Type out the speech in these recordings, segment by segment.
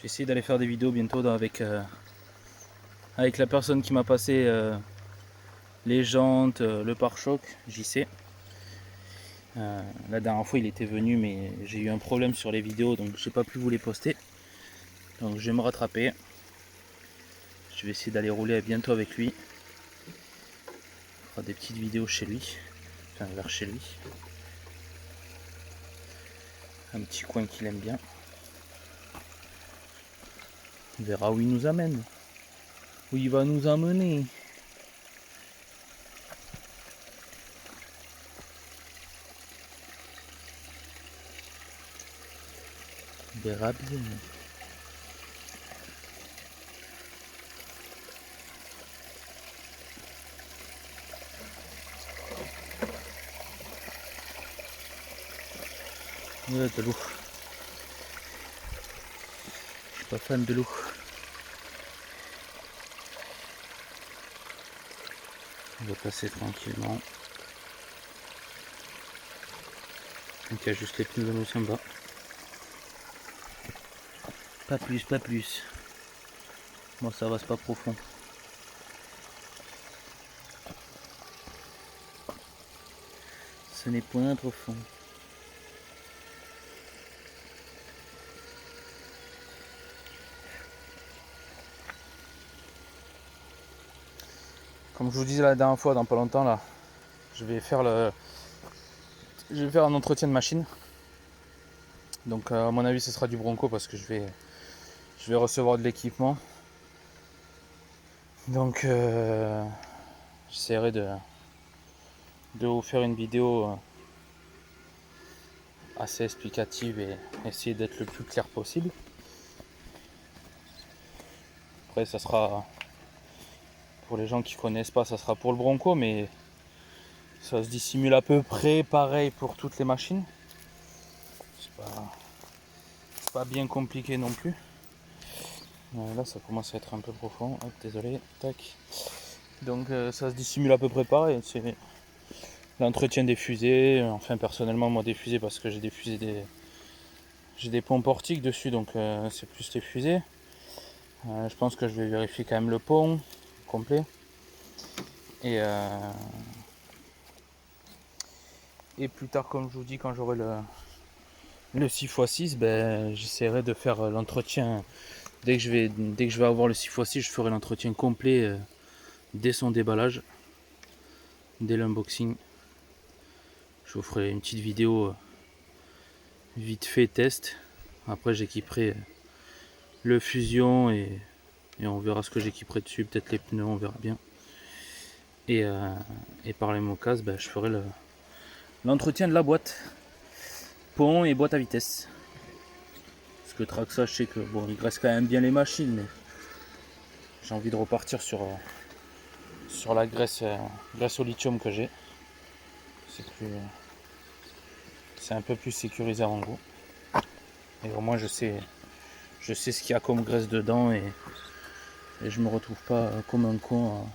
vais essayer d'aller faire des vidéos bientôt avec la personne qui m'a passé les jantes, le pare-choc, JC. La dernière fois il était venu mais j'ai eu un problème sur les vidéos donc j'ai pas pu vous les poster. Donc je vais me rattraper. Je vais essayer d'aller rouler bientôt avec lui. On fera des petites vidéos chez lui. Enfin vers chez lui. Un petit coin qu'il aime bien. On verra où il nous amène. Où il va nous emmener. On verra bien. Ouais, de l'eau. Je suis pas fan de l'eau. On va passer tranquillement. Donc il y a juste les pneus de l'eau en bas. Pas plus, pas plus. Bon ça va, c'est pas profond. Ce n'est point profond. Comme je vous disais la dernière fois, dans pas longtemps là, je vais faire un entretien de machine. Donc à mon avis ce sera du Bronco parce que je vais recevoir de l'équipement. Donc j'essaierai de vous faire une vidéo assez explicative et essayer d'être le plus clair possible. Après ça sera, pour les gens qui connaissent pas, ça sera pour le Bronco, mais ça se dissimule à peu près pareil pour toutes les machines. C'est pas bien compliqué non plus. Là ça commence à être un peu profond. Hop, désolé. Tac. Donc ça se dissimule à peu près pareil. C'est l'entretien des fusées. Enfin personnellement moi des fusées parce que j'ai des fusées j'ai des ponts portiques dessus, donc c'est plus les fusées. Je pense que je vais vérifier quand même le pont complet. Et plus tard, comme je vous dis, quand j'aurai le 6x6, ben, j'essaierai de faire l'entretien. Dès que je vais avoir le 6x6, je ferai l'entretien complet dès son déballage, dès l'unboxing. Je vous ferai une petite vidéo vite fait test. Après j'équiperai le fusion et on verra ce que j'équiperai dessus, peut-être les pneus, on verra bien. Et par les mocasse, ben, je ferai l'entretien de la boîte, pont et boîte à vitesse. Parce que Traxa, je sais que bon, il graisse quand même bien les machines, mais j'ai envie de repartir sur la graisse au lithium que j'ai. C'est un peu plus sécurisé à mon goût. Et au moins je sais ce qu'il y a comme graisse dedans et je me retrouve pas comme un con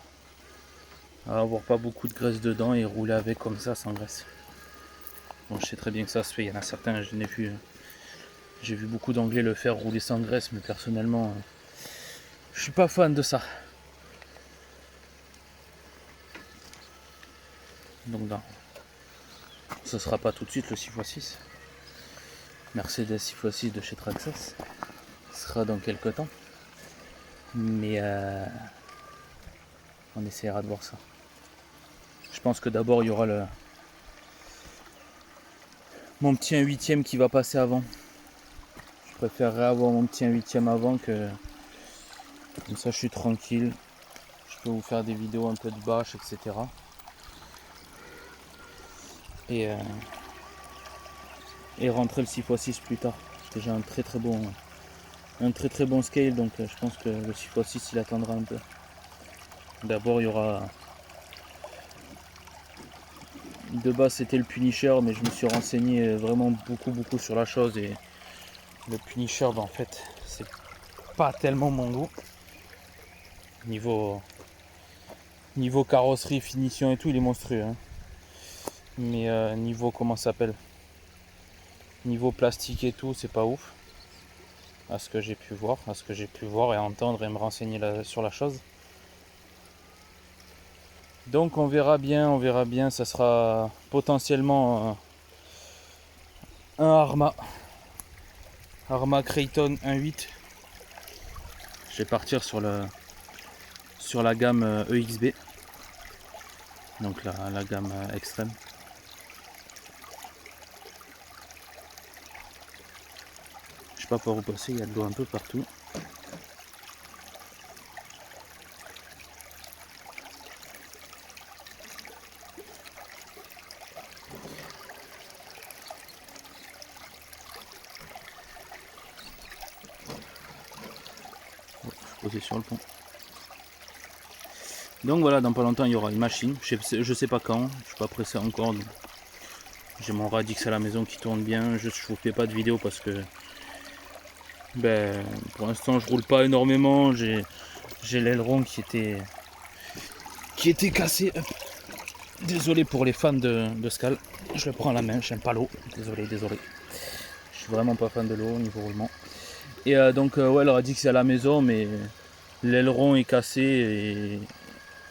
à avoir pas beaucoup de graisse dedans et rouler avec comme ça sans graisse. Bon, je sais très bien que ça se fait, il y en a certains, j'ai vu beaucoup d'anglais le faire rouler sans graisse, mais personnellement je suis pas fan de ça. Donc non, ce sera pas tout de suite le 6x6. Mercedes 6x6 de chez Traxxas. Ce sera dans quelques temps. Mais on essaiera de voir ça. Je pense que d'abord il y aura mon petit 1/8 qui va passer avant. Je préférerais avoir mon petit 1/8 avant, que comme ça je suis tranquille. Je peux vous faire des vidéos un peu de bâche, etc. Et rentrer le 6x6 plus tard. Parce que j'ai un très très bon scale, donc je pense que le 6x6 il attendra un peu. D'abord il y aura, de base c'était le Punisher, mais je me suis renseigné vraiment beaucoup sur la chose, et le Punisher en fait c'est pas tellement mon goût. Niveau carrosserie, finition et tout, il est monstrueux, hein. Mais niveau, comment ça s'appelle, niveau plastique et tout, c'est pas ouf. à ce que j'ai pu voir et entendre et me renseigner sur la chose. Donc on verra bien, ça sera potentiellement un Arma Creighton 1.8. Je vais partir sur la gamme EXB, donc la gamme extrême. Je sais pas par où passer, il y a de l'eau un peu partout. Je suis posé sur le pont. Donc voilà, dans pas longtemps il y aura une machine. Je sais pas quand, je suis pas pressé encore. J'ai mon Radix à la maison qui tourne bien. Je vous fais pas de vidéo parce que pour l'instant je roule pas énormément. J'ai l'aileron qui était cassé. Désolé pour les fans de Scal. Je le prends à la main, j'aime pas l'eau. Désolé. Je suis vraiment pas fan de l'eau au niveau roulement. Et donc ouais, le Radix est à la maison, mais l'aileron est cassé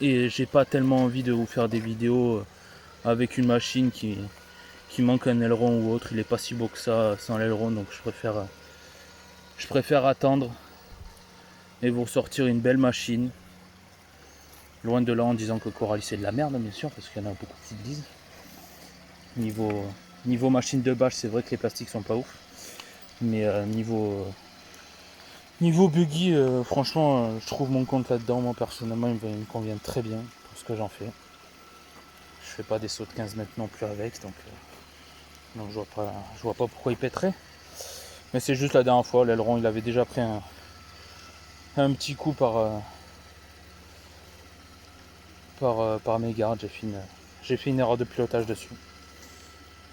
et j'ai pas tellement envie de vous faire des vidéos avec une machine qui manque un aileron ou autre. Il est pas si beau que ça sans l'aileron, donc je préfère attendre et vous sortir une belle machine. Loin de là en disant que Coralie c'est de la merde, bien sûr, parce qu'il y en a beaucoup qui le disent. Niveau machine de bâche, c'est vrai que les plastiques sont pas ouf. Mais niveau buggy, franchement, je trouve mon compte là-dedans. Moi personnellement, il me convient très bien pour ce que j'en fais. Je fais pas des sauts de 15 mètres non plus avec, donc je vois pas pourquoi il pèterait. Mais c'est juste la dernière fois, l'aileron il avait déjà pris un petit coup par mégarde. J'ai fait une erreur de pilotage dessus.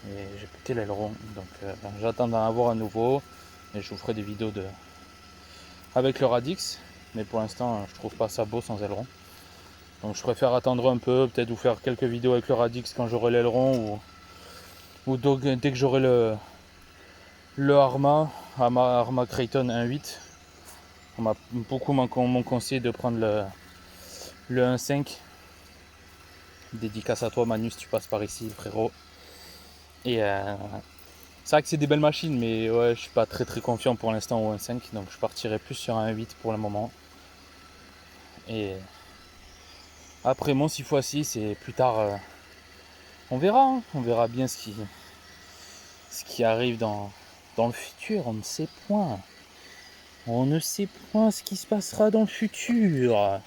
Et j'ai pété l'aileron. Donc j'attends d'en avoir un nouveau. Et je vous ferai des vidéos avec le Radix. Mais pour l'instant, je trouve pas ça beau sans aileron. Donc je préfère attendre un peu, peut-être vous faire quelques vidéos avec le Radix quand j'aurai l'aileron ou dès que j'aurai le Arma Creighton 1.8. On m'a beaucoup m'ont conseillé de prendre le 1.5. Dédicace à toi Manu si tu passes par ici frérot. Et c'est vrai que c'est des belles machines, mais ouais, je suis pas très confiant pour l'instant au 1.5, donc je partirai plus sur un 1.8 pour le moment. Et après mon 6x6 et plus tard on verra bien ce qui arrive dans le futur. On ne sait point ce qui se passera dans le futur.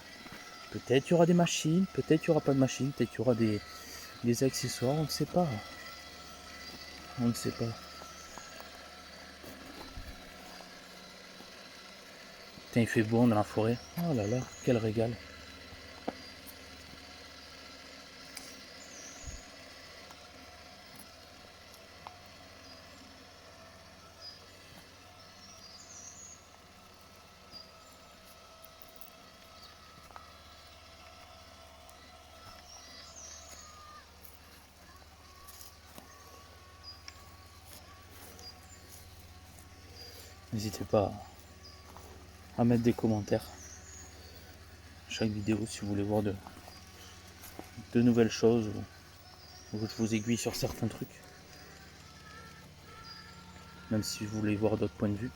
Peut-être il y aura des machines, peut-être il y aura pas de machines, peut-être il y aura des accessoires, on ne sait pas. Putain, il fait bon dans la forêt. Oh là là, quel régal. N'hésitez pas à mettre des commentaires. Chaque vidéo si vous voulez voir de nouvelles choses ou je vous aiguille sur certains trucs. Même si vous voulez voir d'autres points de vue.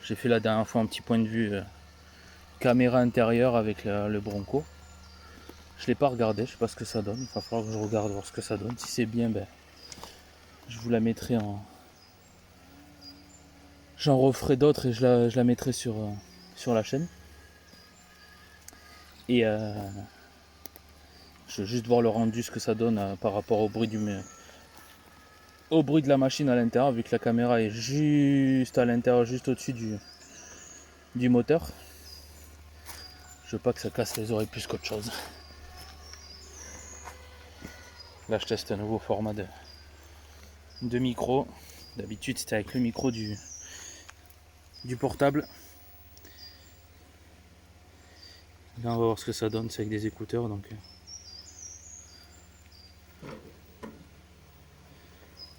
J'ai fait la dernière fois un petit point de vue caméra intérieure avec le Bronco. Je l'ai pas regardé, je sais pas ce que ça donne. Il va falloir que je regarde voir ce que ça donne. Si c'est bien, je vous la mettrai j'en referai d'autres et je la mettrai sur la chaîne. Et je veux juste voir le rendu, ce que ça donne par rapport au bruit de la machine à l'intérieur, vu que la caméra est juste à l'intérieur, juste au-dessus du moteur. Je veux pas que ça casse les oreilles plus qu'autre chose. Là je teste un nouveau format de micro. D'habitude c'était avec le micro du portable. Là on va voir ce que ça donne, c'est avec des écouteurs donc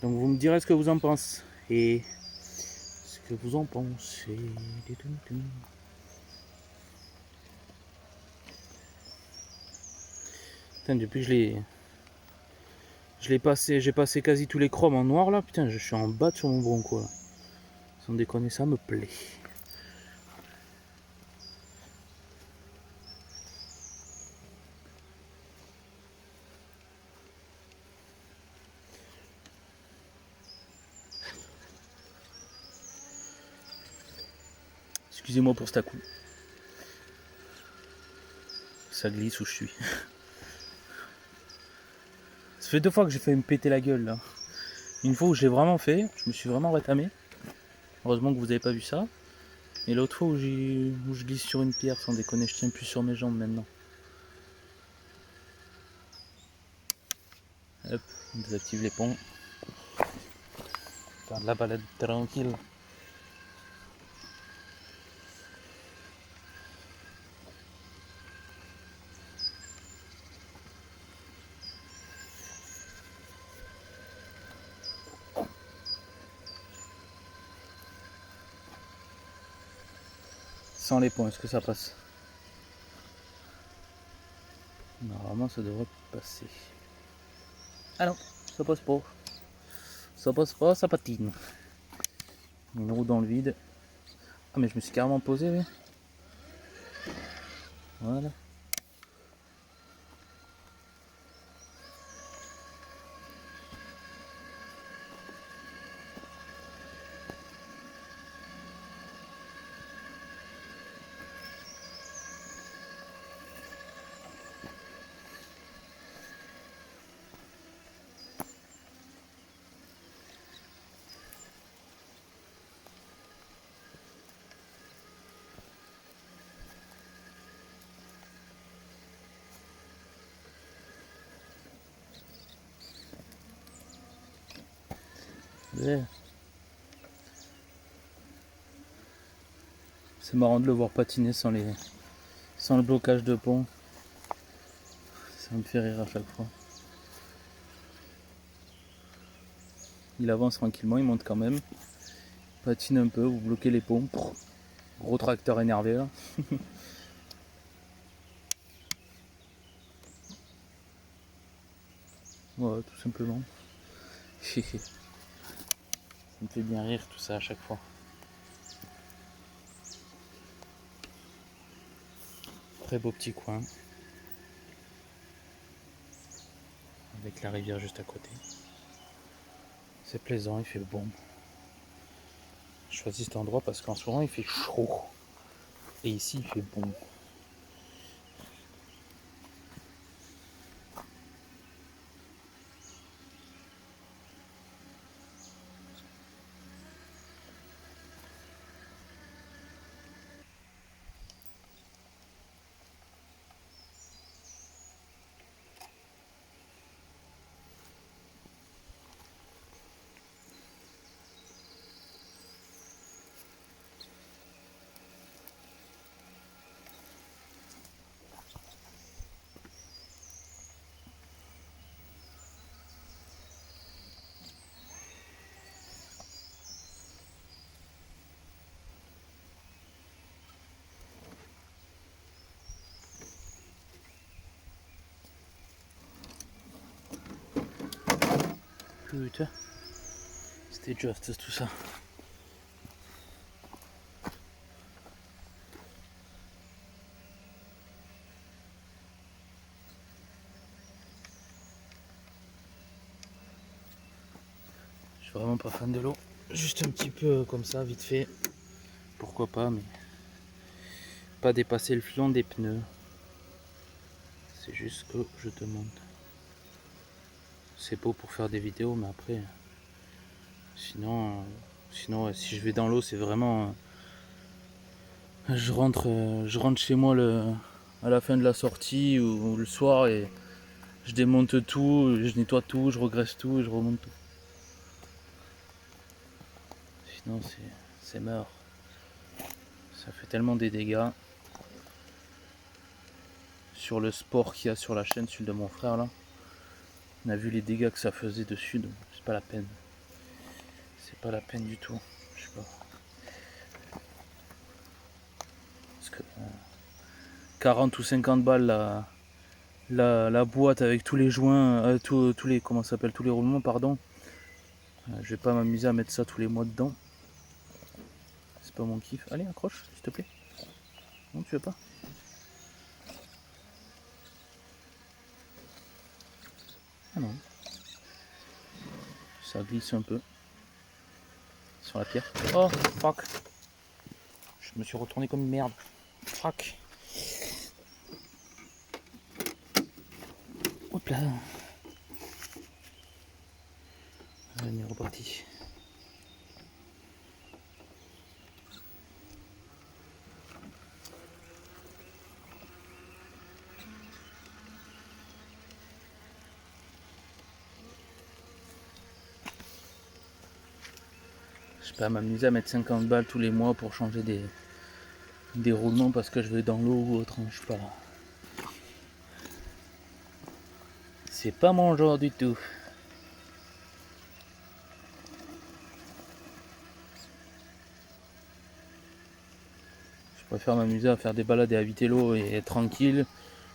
vous me direz ce que vous en pensez. Et que vous en pensez? Putain, depuis que j'ai passé quasi tous les chromes en noir là, putain, je suis en bas sur mon bronco là. Sans déconner, ça me plaît. Excusez-moi pour cet à-coup. Ça glisse où je suis. Ça fait 2 fois que j'ai failli me péter la gueule là. Une fois où j'ai vraiment fait, je me suis vraiment rétamé. Heureusement que vous avez pas vu ça. Et l'autre fois où je glisse sur une pierre, sans déconner, je tiens plus sur mes jambes maintenant. Hop, on désactive les ponts. Faire de la balade tranquille. Sans les ponts, est-ce que ça passe? Normalement ça devrait passer. Ah non, ça passe pas. Ça passe pas, ça patine. Une roue dans le vide. Ah mais je me suis carrément posé, oui. Voilà. Ouais. C'est marrant de le voir patiner sans le blocage de pont. Ça me fait rire à chaque fois. Il avance tranquillement, il monte quand même. Patine un peu, vous bloquez les ponts. Gros tracteur énervé là. Ouais, tout simplement. Ça me fait bien rire tout ça à chaque fois. Très beau petit coin. Avec la rivière juste à côté. C'est plaisant, il fait bon. Je choisis cet endroit parce qu'en ce moment il fait chaud. Et ici il fait bon. Putain, c'était juste tout ça. Je suis vraiment pas fan de l'eau. Juste un petit peu comme ça, vite fait. Pourquoi pas, mais pas dépasser le filon des pneus. C'est juste que je demande. C'est beau pour faire des vidéos, mais après, sinon ouais, si je vais dans l'eau, c'est vraiment, je rentre chez moi à la fin de la sortie ou le soir et je démonte tout, je nettoie tout, je regraisse tout et je remonte tout. Sinon, c'est mort. Ça fait tellement des dégâts. Sur le sport qu'il y a sur la chaîne, celui de mon frère là, on a vu les dégâts que ça faisait dessus, donc c'est pas la peine. C'est pas la peine du tout. Je sais pas. 40 ou 50 balles la boîte avec tous les joints, tous les, comment ça s'appelle, tous les roulements, pardon. Je vais pas m'amuser à mettre ça tous les mois dedans. C'est pas mon kiff. Allez, accroche, s'il te plaît. Non, tu veux pas? Ah non. Ça glisse un peu sur la pierre. Oh, fuck. Je me suis retourné comme une merde. Fuck. Hop là. On est reparti. Je peux pas m'amuser à mettre 50 balles tous les mois pour changer des roulements parce que je vais dans l'eau ou autre. Je sais pas. C'est pas mon genre du tout. Je préfère m'amuser à faire des balades et à éviter l'eau et être tranquille.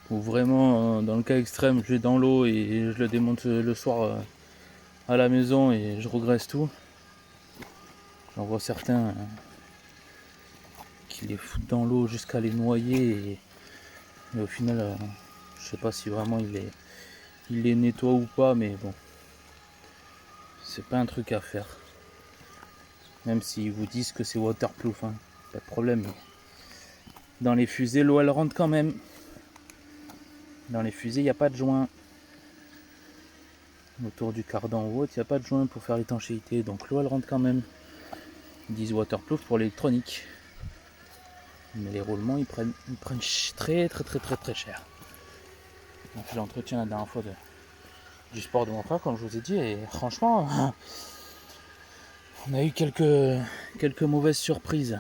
Ou vraiment, dans le cas extrême, je vais dans l'eau et je le démonte le soir à la maison et je regraisse tout. J'en vois certains qui les foutent dans l'eau jusqu'à les noyer et au final, je sais pas si vraiment il les nettoie ou pas, mais bon, c'est pas un truc à faire. Même s'ils vous disent que c'est waterproof, hein, pas de problème. Dans les fusées, l'eau elle rentre quand même. Dans les fusées, il n'y a pas de joint. Autour du cardan ou autre, il n'y a pas de joint pour faire l'étanchéité, donc l'eau elle rentre quand même. Ils disent waterproof pour l'électronique. Mais les roulements ils prennent très cher. On a fait l'entretien la dernière fois du sport de mon frère, comme je vous ai dit, et franchement, on a eu quelques mauvaises surprises.